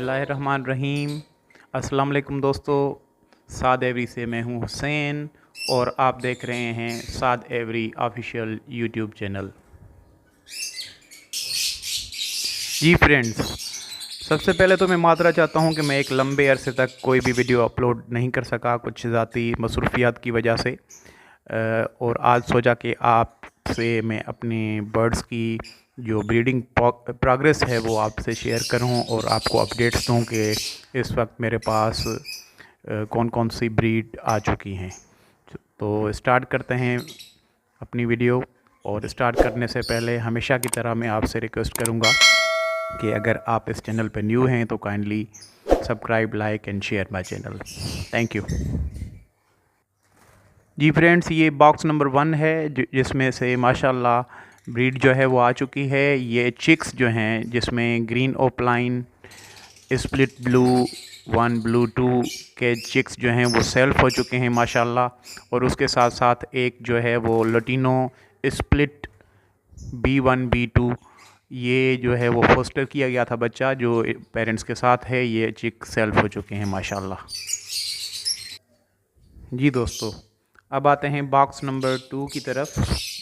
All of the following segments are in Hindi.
बिस्मिल्लाहिर्रहमानिर्रहीम। अस्सलाम वालेकुम दोस्तों, साद एवरी से मैं हूं हुसैन और आप देख रहे हैं साद एवरी ऑफिशियल यूट्यूब चैनल। जी फ्रेंड्स, सबसे पहले तो मैं माजरा चाहता हूं कि मैं एक लंबे अरसे तक कोई भी वीडियो अपलोड नहीं कर सका कुछ ज़ाती मसरूफियात की वजह से, और आज सोचा कि आपसे मैं अपने बर्ड्स की जो ब्रीडिंग प्रोग्रेस है वो आपसे शेयर करूं और आपको अपडेट्स दूं कि इस वक्त मेरे पास कौन कौन सी ब्रीड आ चुकी हैं। तो स्टार्ट करते हैं अपनी वीडियो, और स्टार्ट करने से पहले हमेशा की तरह मैं आपसे रिक्वेस्ट करूंगा कि अगर आप इस चैनल पर न्यू हैं तो kindly subscribe, like and share my channel. Thank you. जी फ्रेंड्स, ये बॉक्स नंबर 1 है जिसमें से माशाल्लाह ब्रीड जो है वो आ चुकी है। ये चिक्स जो हैं जिसमें green opaline, split blue 1, blue 2 के चिक्स जो हैं वो सेल्फ हो चुके हैं माशाल्लाह, और उसके साथ साथ एक जो है वो लटीनो स्प्लिट B1 B2, ये जो है वो फोस्टर किया गया था बच्चा जो पेरेंट्स के साथ है। ये चिक सेल्फ हो चुके हैं माशाल्लाह। जी दोस्तों, अब आते हैं बॉक्स नंबर 2 की तरफ।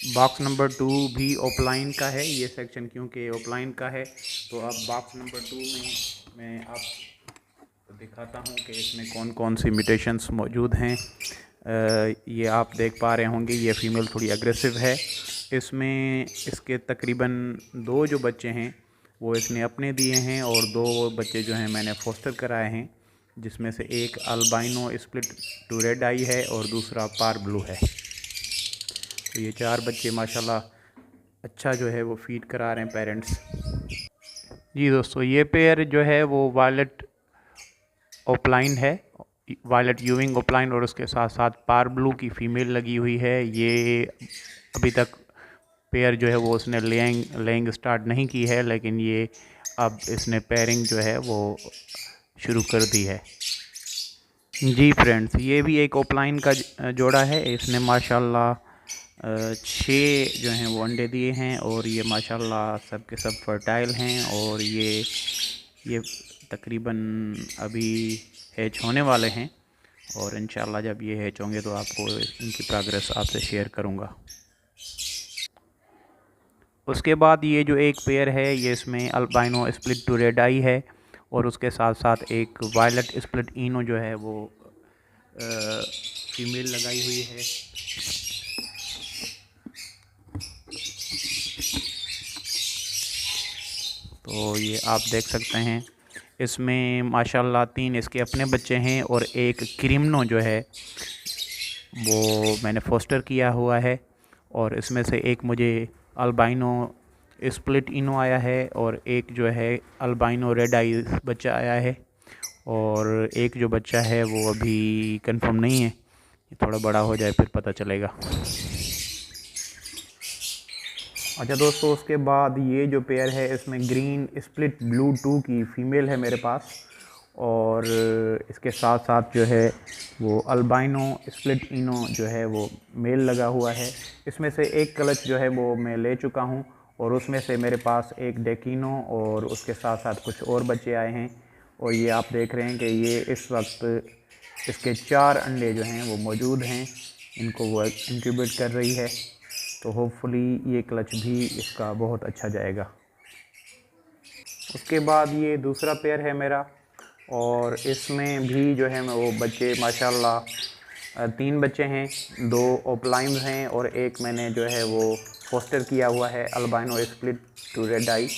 बॉक्स नंबर 2 भी ओपलाइन का है ये सेक्शन, क्योंकि ओपलाइन का है। तो अब बॉक्स नंबर 2 में मैं आपको दिखाता हूँ कि इसमें कौन कौन सी म्यूटेशंस मौजूद हैं। ये आप देख पा रहे होंगे, ये फ़ीमेल थोड़ी अग्रेसिव है। इसमें इसके तकरीबन 2 जो बच्चे हैं वो इसने अपने दिए हैं, और 2 बच्चे जो हैं मैंने फोस्टर कराए हैं, जिसमें से एक अल्बाइनो स्प्लिट टू रेड आई है और दूसरा पार ब्लू है। तो ये 4 बच्चे माशाल्लाह अच्छा जो है वो फीड करा रहे हैं पेरेंट्स। जी दोस्तों, ये पेयर जो है वो वायलेट ओपलाइन है, वायलेट यूविंग ओपलाइन, और उसके साथ साथ पार ब्लू की फ़ीमेल लगी हुई है। ये अभी तक पेयर जो है वो उसने लेइंग स्टार्ट नहीं की है, लेकिन ये अब इसने पेयरिंग जो है वो शुरू कर दी है। जी फ्रेंड्स, ये भी एक ओपलाइन का जोड़ा है। इसने माशाल्लाह 6 जो हैं वो अंडे दिए हैं, और ये माशाल्लाह सब के सब फर्टाइल हैं, और ये तकरीबन अभी हैच होने वाले हैं, और इंशाल्लाह जब ये हैच होंगे तो आपको इनकी प्रोग्रेस आपसे शेयर करूँगा। उसके बाद ये जो एक पेयर है ये इसमें अल्बाइनो स्प्लिट टू रेड आई है, और उसके साथ साथ एक वायलेट स्प्लिट इनो जो है वो फीमेल लगाई हुई है। तो ये आप देख सकते हैं, इसमें माशाल्लाह 3 इसके अपने बच्चे हैं, और एक क्रिम्नो जो है वो मैंने फोस्टर किया हुआ है, और इसमें से एक मुझे अल्बाइनो स्प्लिट इनो आया है, और एक जो है अल्बाइनो रेड आई बच्चा आया है, और एक जो बच्चा है वो अभी कंफर्म नहीं है, ये थोड़ा बड़ा हो जाए फिर पता चलेगा। अच्छा दोस्तों, उसके बाद ये जो पेयर है इसमें ग्रीन स्प्लिट ब्लू 2 की फ़ीमेल है मेरे पास, और इसके साथ साथ जो है वो अल्बाइनो स्प्लिट इनो जो है वो मेल लगा हुआ है। इसमें से एक क्लच जो है वो मैं ले चुका हूँ, और उसमें से मेरे पास एक डेकिनो और उसके साथ साथ कुछ और बच्चे आए हैं, और ये आप देख रहे हैं कि ये इस वक्त इसके 4 अंडे जो हैं वो मौजूद हैं, इनको वो इंक्यूबेट कर रही है। तो होपफुली ये क्लच भी इसका बहुत अच्छा जाएगा। उसके बाद ये दूसरा पेयर है मेरा, और इसमें भी जो है वो बच्चे माशाल्लाह 3 बच्चे हैं, 2 ओपलाइन्स हैं, और एक मैंने जो है वो फोस्टर किया हुआ है अल्बाइनो स्प्लिट टू रेड आई।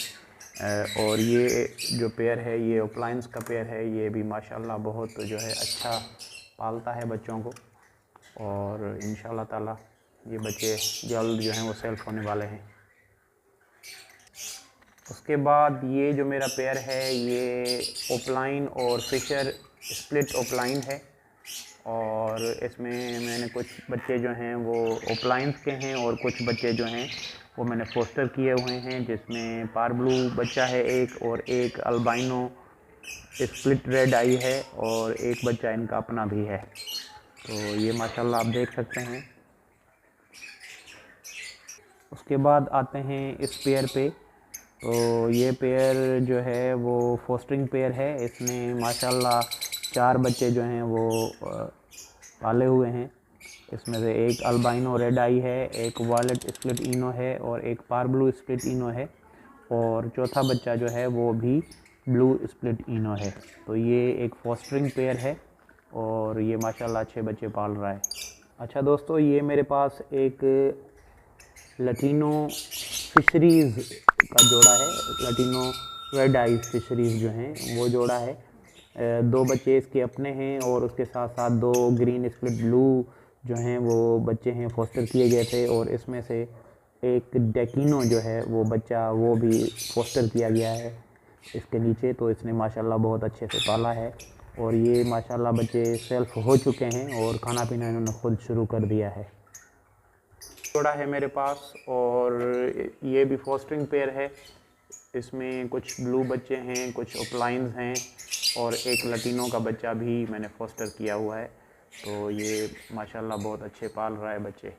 और ये जो पेयर है ये ओपलाइन्स का पेयर है। ये भी माशाल्लाह बहुत जो है अच्छा पालता है बच्चों को, और इंशाल्लाह ताला ये बच्चे जल्द जो हैं वो सेल्फ होने वाले हैं। उसके बाद ये जो मेरा पेयर है ये ओपलाइन और फिशर स्प्लिट ओपलाइन है, और इसमें मैंने कुछ बच्चे जो हैं वो ओपलाइंस के हैं, और कुछ बच्चे जो हैं वो मैंने फोस्टर किए हुए हैं, जिसमें पार ब्लू बच्चा है एक, और एक अल्बाइनो स्प्लिट रेड आई है, और एक बच्चा इनका अपना भी है। तो ये माशाल्लाह आप देख सकते हैं। उसके बाद आते हैं इस पेयर पे, तो ये पेयर जो है वो फोस्टरिंग पेयर है। इसने माशाल्लाह 4 बच्चे जो हैं वो पाले हुए हैं। इसमें से एक अल्बाइनो रेड आई है, एक वायलेट स्प्लिट इनो है और एक पार ब्लू स्प्लिट इनो है, और चौथा बच्चा जो है वो भी ब्लू स्प्लिट इनो है। तो ये एक फोस्टरिंग पेयर है और ये माशाल्लाह अच्छे बच्चे पाल रहा है। अच्छा दोस्तों, ये मेरे पास एक लटीनो फिशरीज़ का जोड़ा है। लटीनो रेड आइज फिशरीज़ जो हैं वो जोड़ा है। 2 बच्चे इसके अपने हैं और उसके साथ साथ 2 ग्रीन स्प्लिट ब्लू जो हैं वो बच्चे हैं, फोस्टर किए गए थे। और इसमें से एक डेकिनो जो है वो बच्चा वो भी फोस्टर किया गया है इसके नीचे। तो इसने माशाल्लाह बहुत अच्छे से पाला है और ये माशाल्लाह बच्चे सेल्फ हो चुके हैं और खाना पीना इन्होंने खुद शुरू कर दिया है। जोड़ा है मेरे पास और ये भी फोस्टरिंग पेयर है। इसमें कुछ ब्लू बच्चे हैं, कुछ ओपलाइंस हैं और एक लटीनो का बच्चा भी मैंने फोस्टर किया हुआ है। तो ये माशाल्लाह बहुत अच्छे पाल रहा है बच्चे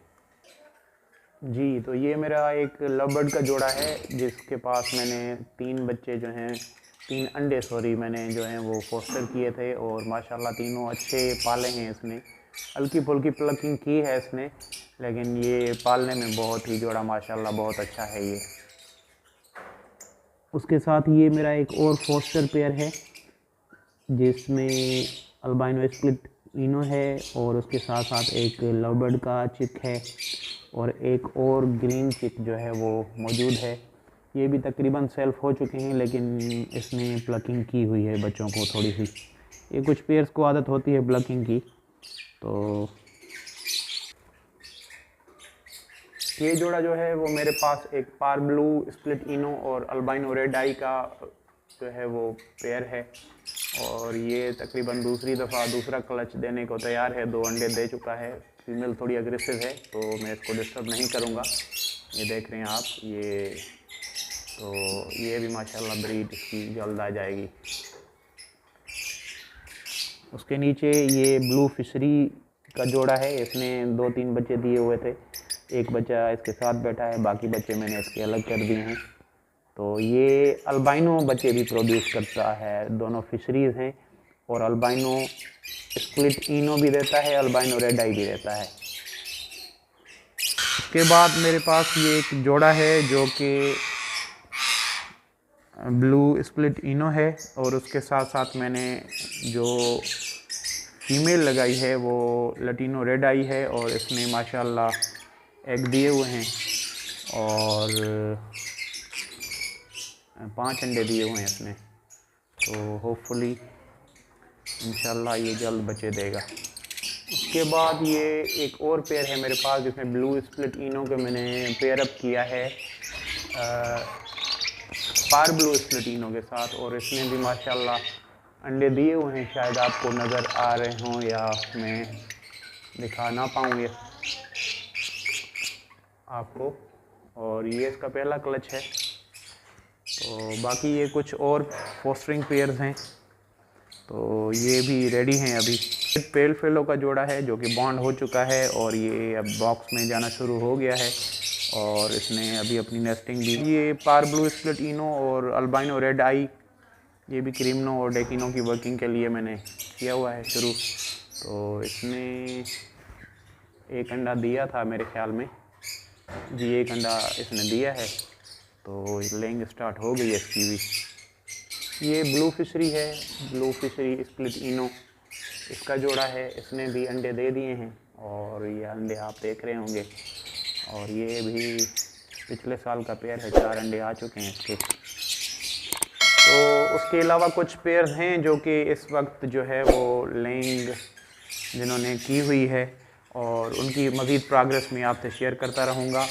जी। तो ये मेरा एक लवबर्ड का जोड़ा है जिसके पास मैंने 3 बच्चे जो हैं 3 अंडे मैंने जो हैं वो फोस्टर किए थे और माशाल्लाह तीनों अच्छे पाले हैं इसने। हल्की फुल्की प्लकिंग की है इसने, लेकिन ये पालने में बहुत ही जोड़ा माशाल्लाह बहुत अच्छा है ये। उसके साथ ये मेरा एक और फोस्टर पेयर है जिसमें अल्बाइनो स्प्लिट इनो है और उसके साथ साथ एक लवबर्ड का चिक है और एक और ग्रीन चिक जो है वो मौजूद है। ये भी तकरीबन सेल्फ हो चुके हैं, लेकिन इसने प्लकिंग की हुई है बच्चों को थोड़ी सी। ये कुछ पेयर्स को आदत होती है प्लकिंग की। तो ये जोड़ा जो है वो मेरे पास एक पार ब्लू स्प्लिट इनो और अल्बाइनो रेड आई का जो है वो पेयर है और ये तकरीबन दूसरी दफ़ा दूसरा क्लच देने को तैयार है। 2 अंडे दे चुका है। फीमेल थोड़ी अग्रेसिव है तो मैं इसको डिस्टर्ब नहीं करूँगा। ये देख रहे हैं आप, ये भी माशाल्लाह ब्रीड इसकी जल्द आ जाएगी। उसके नीचे ये ब्लू फिशरी का जोड़ा है। इसने 2-3 बच्चे दिए हुए थे। एक बच्चा इसके साथ बैठा है, बाकी बच्चे मैंने इसके अलग कर दिए हैं। तो ये अल्बाइनो बच्चे भी प्रोड्यूस करता है। दोनों फिशरीज़ हैं और अल्बाइनो स्प्लिट इनो भी देता है, अल्बाइनो रेड आई भी देता है। उसके बाद मेरे पास ये एक जोड़ा है जो कि ब्लू स्प्लिट इनो है और उसके साथ साथ मैंने जो फीमेल लगाई है वो लटीनो रेड आई है और इसने माशाल्लाह एग दिए हुए हैं और 5 अंडे दिए हुए हैं इसने। तो होपफुली इंशाल्लाह ये जल्द बच्चे देगा। उसके बाद ये एक और पेयर है मेरे पास जिसमें ब्लू स्प्लिट इनो के मैंने पेयर अप किया है पार ब्लू स्प्लिट इनो के साथ और इसने भी माशाल्लाह अंडे दिए हुए हैं। शायद आपको नज़र आ रहे हों या मैं दिखा ना पाऊँ ये आपको। और ये इसका पहला क्लच है। तो बाकी ये कुछ और फोस्टरिंग पेयर्स हैं तो ये भी रेडी हैं अभी। पेल फेलो का जोड़ा है जो कि बॉन्ड हो चुका है और ये अब बॉक्स में जाना शुरू हो गया है और इसने अभी अपनी नेस्टिंग भी। ये पार ब्लू स्प्लिट इनो और अल्बाइनो रेड आई ये भी क्रीमनो और डेकिनो की वर्किंग के लिए मैंने किया हुआ है शुरू। तो इसने एक अंडा दिया था मेरे ख्याल में जी, एक अंडा इसने दिया है। तो लेंग स्टार्ट हो गई है इसकी भी। ये ब्लू फिशरी है, ब्लू फिशरी स्प्लिट इनो इसका जोड़ा है। इसने भी अंडे दे दिए हैं और ये अंडे आप देख रहे होंगे। और ये भी पिछले साल का पेयर है, 4 अंडे आ चुके हैं इसके। तो उसके अलावा कुछ पेयर्स हैं जो कि इस वक्त जो है वो लेंग जिन्होंने की हुई है और उनकी मज़ीद प्रोग्रेस में आपसे शेयर करता रहूँगा।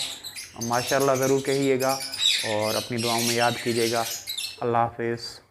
माशाल्लाह ज़रूर कहिएगा और अपनी दुआओं में याद कीजिएगा। अल्लाह हाफ़िज़।